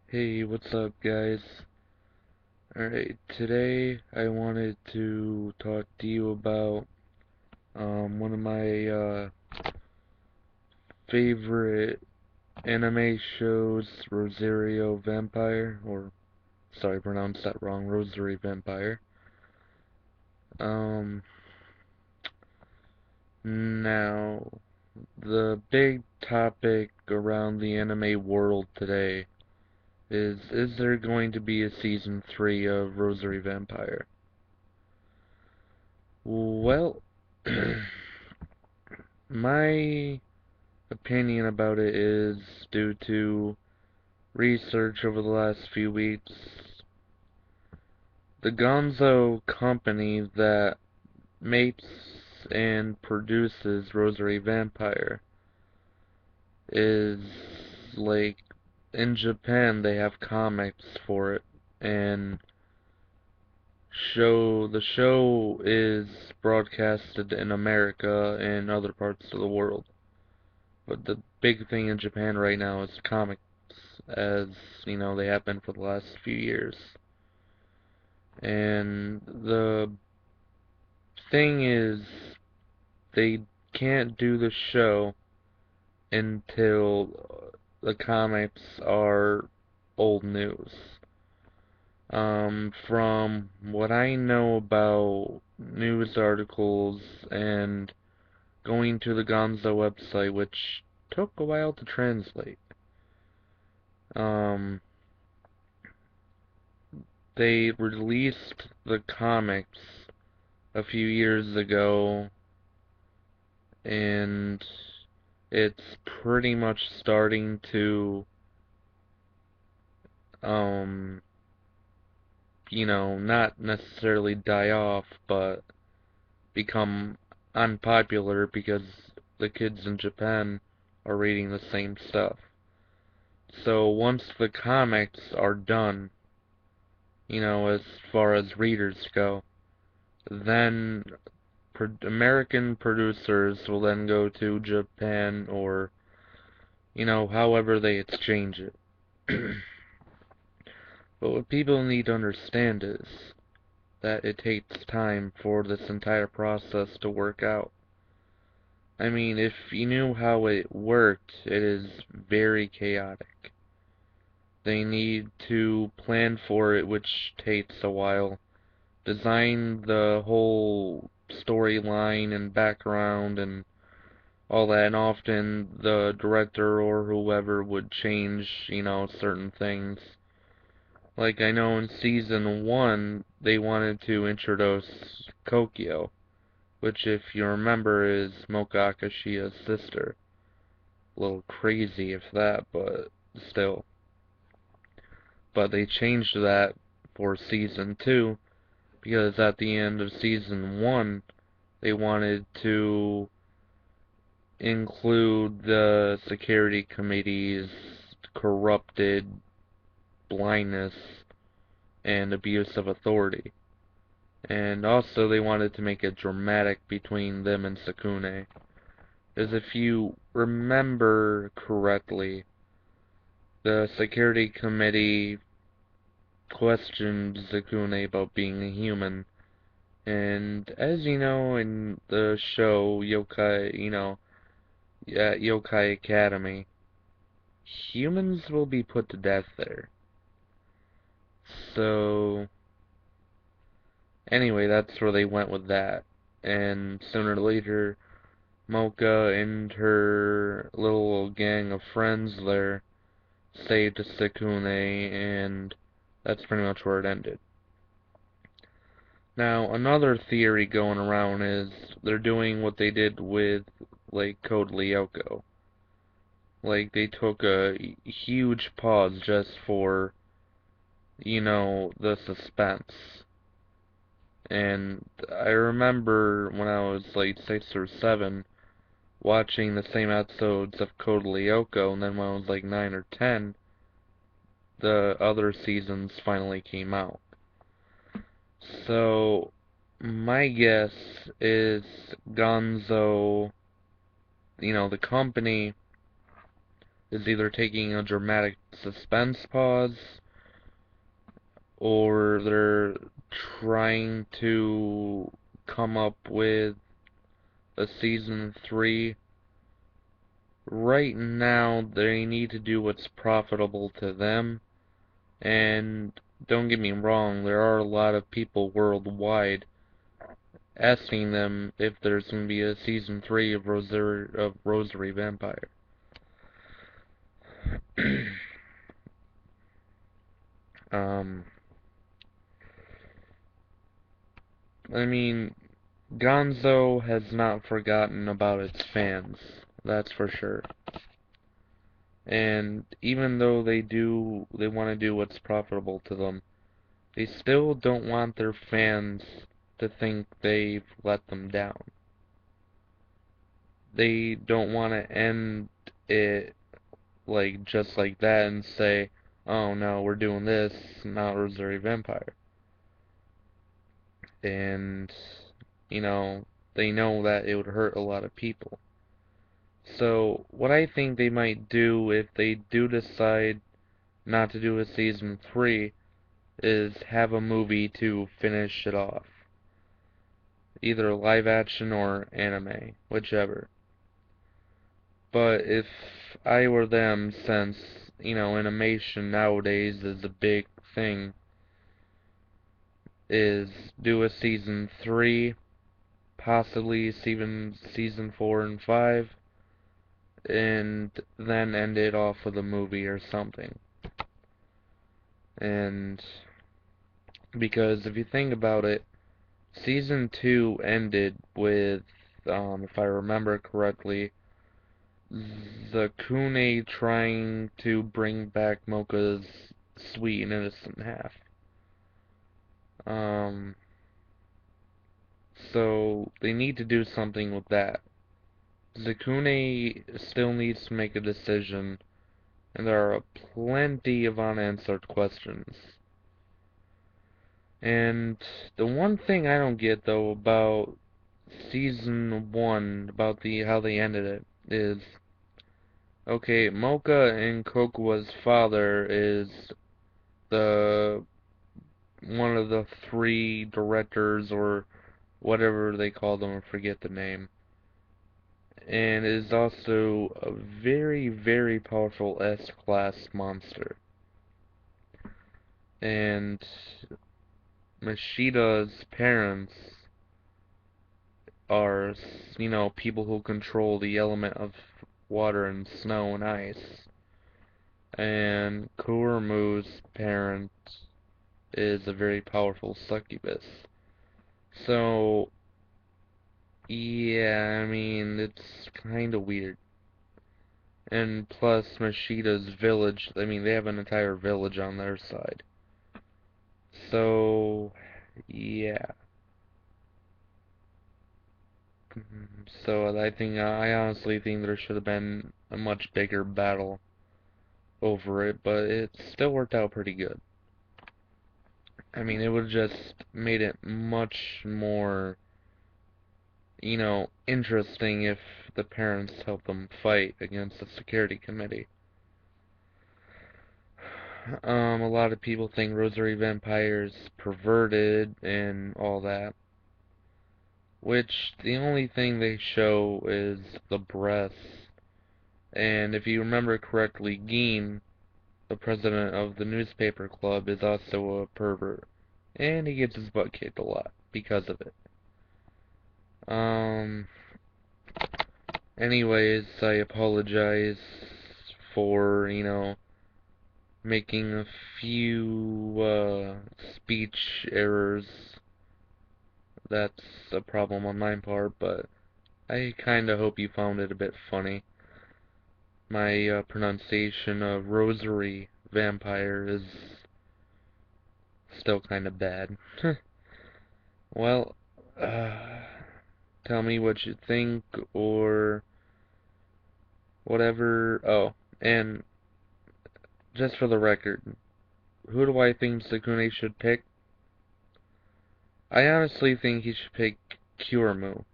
Hey, what's up, guys? Alright, today I wanted to talk to you about one of my favorite anime shows, Rosario Vampire, or sorry, I pronounced that wrong, Rosary Vampire. Um, Now, the big topic around the anime world today is there going to be a season 3 of Rosary Vampire? Well, my opinion about it is due to research over the last few weeks. The Gonzo company that makes and produces Rosary Vampire is like in Japan they have comics for it, and the show is broadcasted in America and other parts of the world. But the big thing in Japan right now is comics, as you know, they have been for the last few years. And the thing is, they can't do the show until the comics are old news. From what I know about news articles and going to the Gonzo website, which took a while to translate, um, they released the comics a few years ago, and it's pretty much starting to, um, not necessarily die off, but become unpopular because the kids in Japan are reading the same stuff. So once the comics are done, as far as readers go, then American producers will then go to Japan or, however they exchange it. But what people need to understand is that it takes time for this entire process to work out. I mean, if you knew how it worked, it is very chaotic. They need to plan for it, which takes a while. Design the whole storyline and background and all that, and often the director or whoever would change, certain things. Like I know in season 1, they wanted to introduce Kokyo, which if you remember is Moka Akashia's sister. A little crazy if that, but still. But they changed that for season 2, because at the end of season 1, they wanted to include the security committee's corrupted blindness and abuse of authority. And also they wanted to make it dramatic between them and Sakune. As if you remember correctly, the security committee questioned Sakune about being a human. And as you know in the show Yokai, at Yokai Academy, humans will be put to death there. So, anyway, that's where they went with that. And sooner or later, Mocha and her little gang of friends there saved Sukune, and that's pretty much where it ended. Now, another theory going around is they're doing what they did with, like, Code Lyoko. Like, they took a huge pause just for, the suspense. And I remember when I was like 6 or 7, watching the same episodes of Code Lyoko, and then when I was like 9 or 10, the other seasons finally came out. So, my guess is Gonzo, the company, is either taking a dramatic suspense pause, or they're trying to come up with a season 3. Right now, they need to do what's profitable to them, and don't get me wrong, there are a lot of people worldwide asking them if there's going to be a season 3 of Rosary Vampire. um, I mean, Gonzo has not forgotten about its fans, that's for sure. And even though they want to do what's profitable to them, they still don't want their fans to think they've let them down. They don't want to end it like just like that and say, oh no, we're doing this, not Rosary Vampire. And, you know, they know that it would hurt a lot of people. So, what I think they might do if they do decide not to do a season 3 is have a movie to finish it off. Either live action or anime, whichever. But if I were them, since, animation nowadays is a big thing, is do a season 3, possibly even season 4 and 5, and then end it off with a movie or something. And because if you think about it, season 2 ended with, if I remember correctly, Zakune trying to bring back Mocha's sweet and innocent half. So they need to do something with that. Zakune still needs to make a decision, and there are plenty of unanswered questions. And the one thing I don't get, though, about season 1, about how they ended it, is, okay, Mocha and Kokoa's father is the one of the 3 directors, or whatever they call them, I forget the name, and is also a very, very powerful S-class monster. And Mashida's parents are, people who control the element of water and snow and ice. And Kurumu's parent is a very powerful succubus. So, yeah, I mean, it's kinda weird. And plus, Mashida's village, I mean, they have an entire village on their side. So, yeah. So, I honestly think there should have been a much bigger battle over it, but it still worked out pretty good. I mean, it would have just made it much more, interesting if the parents helped them fight against the security committee. A lot of people think Rosary Vampire's perverted and all that, which the only thing they show is the breasts. And if you remember correctly, Geen, the president of the newspaper club, is also a pervert, and he gets his butt kicked a lot because of it. Anyways, I apologize for, making a few, speech errors. That's a problem on my part, but I kinda hope you found it a bit funny. My, pronunciation of Rosary Vampire is still kinda bad. Well, tell me what you think, or whatever. Oh, and just for the record, who do I think Sakune should pick? I honestly think he should pick Kuremu,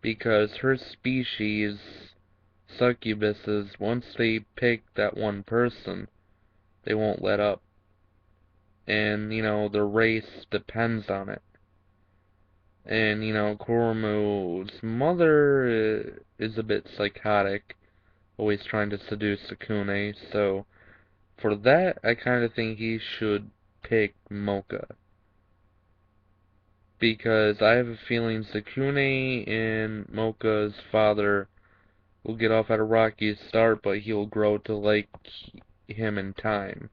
because her species succubuses, once they pick that one person, they won't let up. And, the race depends on it. And, Kurumu's mother is a bit psychotic, always trying to seduce Sakune, so for that, I kind of think he should pick Mocha. Because I have a feeling Sakune and Mocha's father will get off at a rocky start, but he'll grow to like him in time.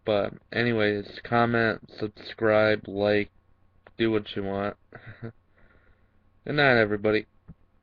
But anyways, comment, subscribe, like, do what you want. Good night, everybody.